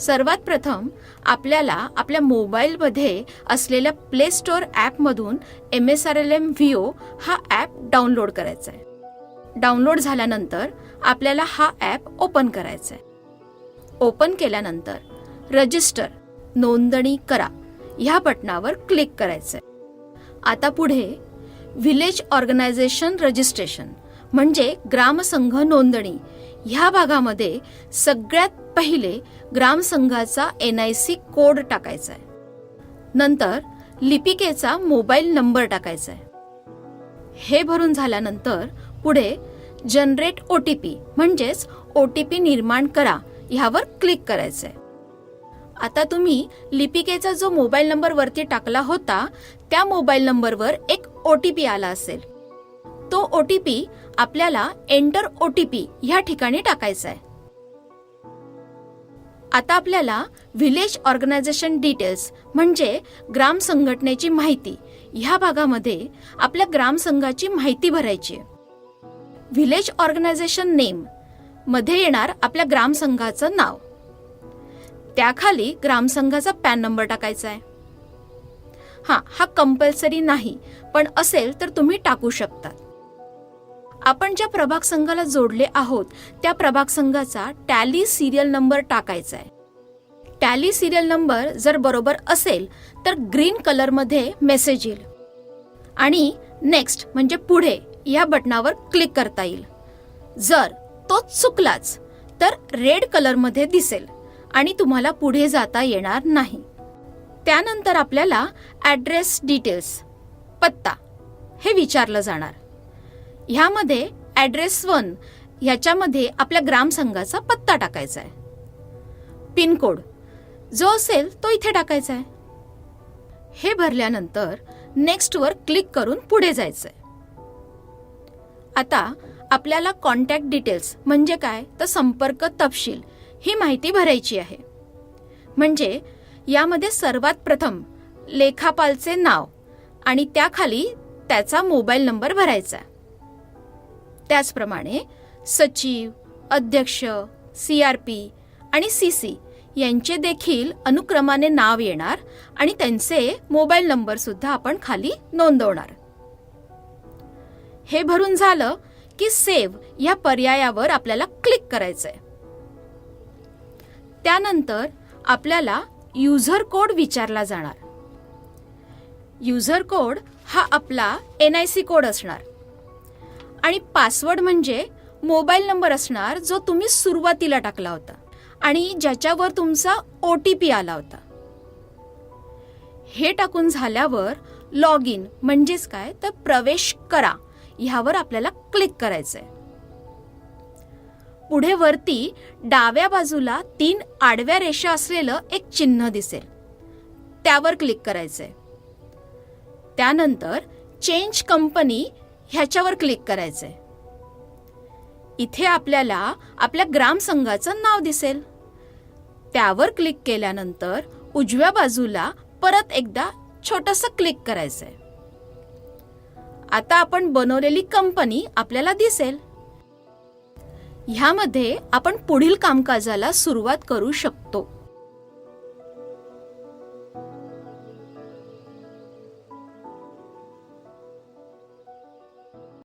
सर्वात प्रथम आपल्याला आपल्या मोबाईलमध्ये असलेल्या प्ले स्टोअर ॲपमधून MSRLM Vio हा ॲप डाउनलोड करायचा आहे. डाउनलोड झाल्यानंतर आपल्याला हा ॲप ओपन करायचा आहे. ओपन केल्यानंतर रजिस्टर नोंदणी करा ह्या बटणावर क्लिक करायचं आहे. आता पुढे व्हिलेज ऑर्गनायझेशन रजिस्ट्रेशन म्हणजे ग्रामसंघ नोंदणी ह्या भागामध्ये सगळ्यात पहिले ग्रामसंघाचा NIC कोड टाकायचा आहे. नंतर लिपिकेचा मोबाईल नंबर टाकायचा आहे. हे भरून झाल्यानंतर पुढे जनरेट OTP म्हणजेच OTP निर्माण करा ह्यावर क्लिक करायचं आहे. आता तुम्ही लिपिकेचा जो मोबाईल नंबर वरती टाकला होता त्या मोबाईल नंबरवर एक OTP आला असेल. तो OTP आपल्याला एंटर OTP ह्या ठिकाणी टाकायचा आहे. आता आपल्याला व्हिलेज ऑर्गनायझेशन डिटेल्स म्हणजे ग्राम संघटनेची माहिती ह्या भागामध्ये आपल्या ग्रामसंघाची माहिती भरायची आहे. व्हिलेज ऑर्गनायझेशन नेम मध्ये येणार आपल्या ग्रामसंघाचं नाव. त्याखाली ग्रामसंघाचा पॅन नंबर टाकायचा आहे. हा कंपल्सरी नाही, पण असेल तर तुम्ही टाकू शकता. आपण ज्या प्रभाग संघाला जोडले आहोत त्या प्रभाग संघाचा टॅली सिरियल नंबर टाकायचा आहे. टॅली सिरियल नंबर जर बरोबर असेल तर ग्रीन कलर मध्ये मेसेज येईल आणि नेक्स्ट म्हणजे पुढे या बटणावर क्लिक करता येईल. जर तो चुकलाच तर रेड कलर मध्ये दिसेल आणि तुम्हाला पुढे जाता येणार नाही. त्यानंतर आपल्याला ॲड्रेस डिटेल्स पत्ता हे विचारलं जाणार. ह्यामध्ये ॲड्रेस 1 ह्याच्यामध्ये आपल्या ग्रामसंघाचा पत्ता टाकायचा आहे. पिनकोड जो असेल तो इथे टाकायचा आहे. हे भरल्यानंतर नेक्स्ट वर क्लिक करून पुढे जायचंय. आता आपल्याला कॉन्टॅक्ट डिटेल्स म्हणजे काय तर संपर्क तपशील ही माहिती भरायची आहे. म्हणजे यामध्ये सर्वात प्रथम लेखापालचे नाव आणि त्याखाली त्याचा मोबाईल नंबर भरायचा. त्याचप्रमाणे सचिव, अध्यक्ष, CRP आणि CC यांचे देखील अनुक्रमाने नाव येणार आणि त्यांचे मोबाईल नंबर सुद्धा आपण खाली नोंदवणार. हे भरून झालं की सेव्ह या पर्यायावर आपल्याला क्लिक करायचंय. त्यानंतर आपल्याला युजर कोड विचारला जाणार. युजर कोड हा आपला NIC कोड असणार आणि पासवर्ड म्हणजे मोबाईल नंबर असणार जो तुम्ही सुरुवातीला टाकला होता आणि ज्याच्यावर तुमचा OTP आला होता. हे टाकून झाल्यावर लॉग इन म्हणजेच काय तर प्रवेश करा ह्यावर आपल्याला क्लिक करायचंय. पुढे वरती डाव्या बाजूला 3 आडव्या रेषा असलेलं एक चिन्ह दिसेल, त्यावर क्लिक करायचंय. त्यानंतर चेंज कंपनी ह्याच्यावर क्लिक करायचंय. इथे आपल्याला आपल्या ग्रामसंघाचं नाव दिसेल. त्यावर क्लिक केल्यानंतर उजव्या बाजूला परत एकदा छोटंसं क्लिक करायचंय. आता आपण बनवलेली कंपनी आपल्याला दिसेल. ह्यामध्ये आपण पुढील कामकाजाला सुरुवात करू शकतो.